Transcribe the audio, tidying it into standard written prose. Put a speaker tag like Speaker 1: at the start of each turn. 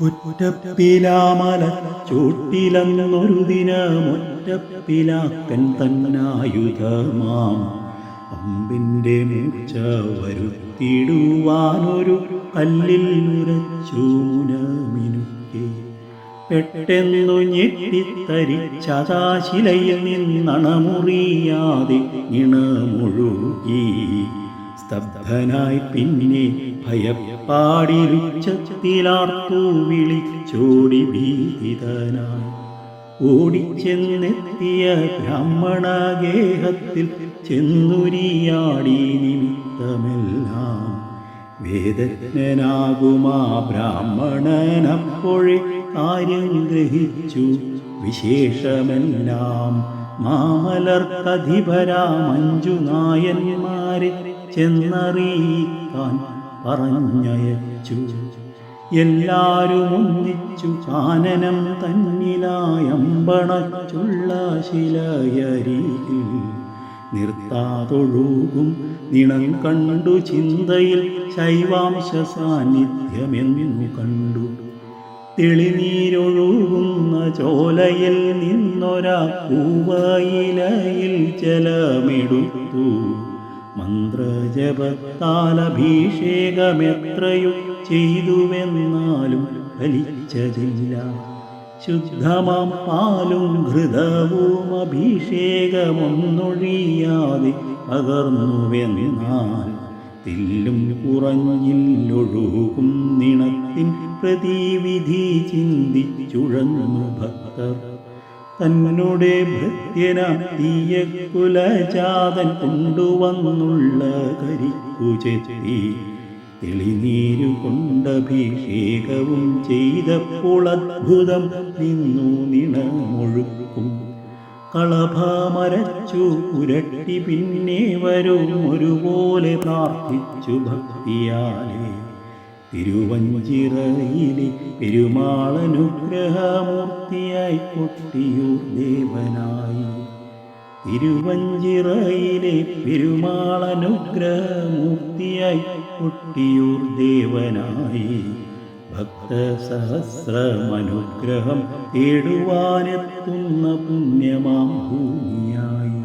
Speaker 1: ഒറ്റപ്പിലാമല ചൂട്ടിലന്നൊരു ദിനമൊറ്റപ്പിലാക്കൻ തന്നായുധമാം അമ്പിൻ്റെ മൂർച്ച വരുത്തിടുവാനൊരു കല്ലിൽ ഉരച്ചു മുനമിനുക്കെ പെട്ടെന്നു ഞെട്ടിത്തരിച്ചതാശിലയിൽ നിന്നണമുറിയാതെ ഇണമുഴുകി സ്തബ്ധനായി പിന്നെ ഭയപ്പാടിരുച്ചത്തിലാർത്തു വിളിച്ചോടി ഭീതിതനായി ഓടിച്ചെന്നെത്തിയ ബ്രാഹ്മണഗേഹത്തിൽ ചെന്നുരിയാടി നിമിത്തമെല്ലാം വേദജ്ഞനാകുമാ ബ്രാഹ്മണനപ്പോഴേ കാര്യം ഗ്രഹിച്ചു വിശേഷമെല്ലാം മാമലർക്കധിപരാമഞ്ചു നായന്മാരെ ചെന്നറിയിക്കാൻ പറഞ്ഞയച്ചു. എല്ലാരും ഒന്നിച്ചു കാനനം തന്നിലായമ്പണച്ചുള്ള ശിലയരികിൽ നിർത്താതൊഴുകും നിണം കണ്ടു ചിന്തയിൽ ശൈവാംശ സാന്നിധ്യമെന്നു കണ്ടു. തെളിനീരൊഴുകുന്ന ചോലയിൽ നിന്നൊരാ പൂവയിലയിൽ ജലമെടുത്തു മന്ത്രജപത്താലഭിഷേകമെത്രയും ചെയ്തുവെന്നാലും ഫലിച്ചതില്ല. ശുദ്ധമാം പാലും ഘൃതവും അഭിഷേകമൊന്നൊഴിയാതെ പകർന്നുവെന്നാൽ തില്ലും കുറഞ്ഞില്ലൊഴുകും നിണത്തിൻ പ്രതിവിധി ചിന്തിച്ചുഴന്നു ഭക്തർ. തന്നുടെ ഭൃത്യനാം തീയക്കുലജാതൻ കൊണ്ടുവന്നുള്ള കരിക്കു ചെത്തി തെളിനീരു കൊണ്ടഭിഷേകവും ചെയ്തപ്പോൾ അത്ഭുതം നിന്നു നിണമൊഴുക്കും. കളഭമരച്ചു പുരട്ടി പിന്നെ വരും ഒരുപോലെ പ്രാർത്ഥിച്ചു ഭക്തിയാലെ തിരുവഞ്ചിറയിലെ പെരുമാളനുഗ്രഹമൂർത്തിയായി കൊട്ടിയൂർ ദേവനായി. തിരുവഞ്ചിറയിലെ പെരുമാളനുഗ്രഹമൂർത്തിയായി കൊട്ടിയൂർ ദേവനായി ഭക്തസഹസ്രമനുഗ്രഹം തേടുവാനെത്തുന്ന പുണ്യമാം ഭൂമിയായി.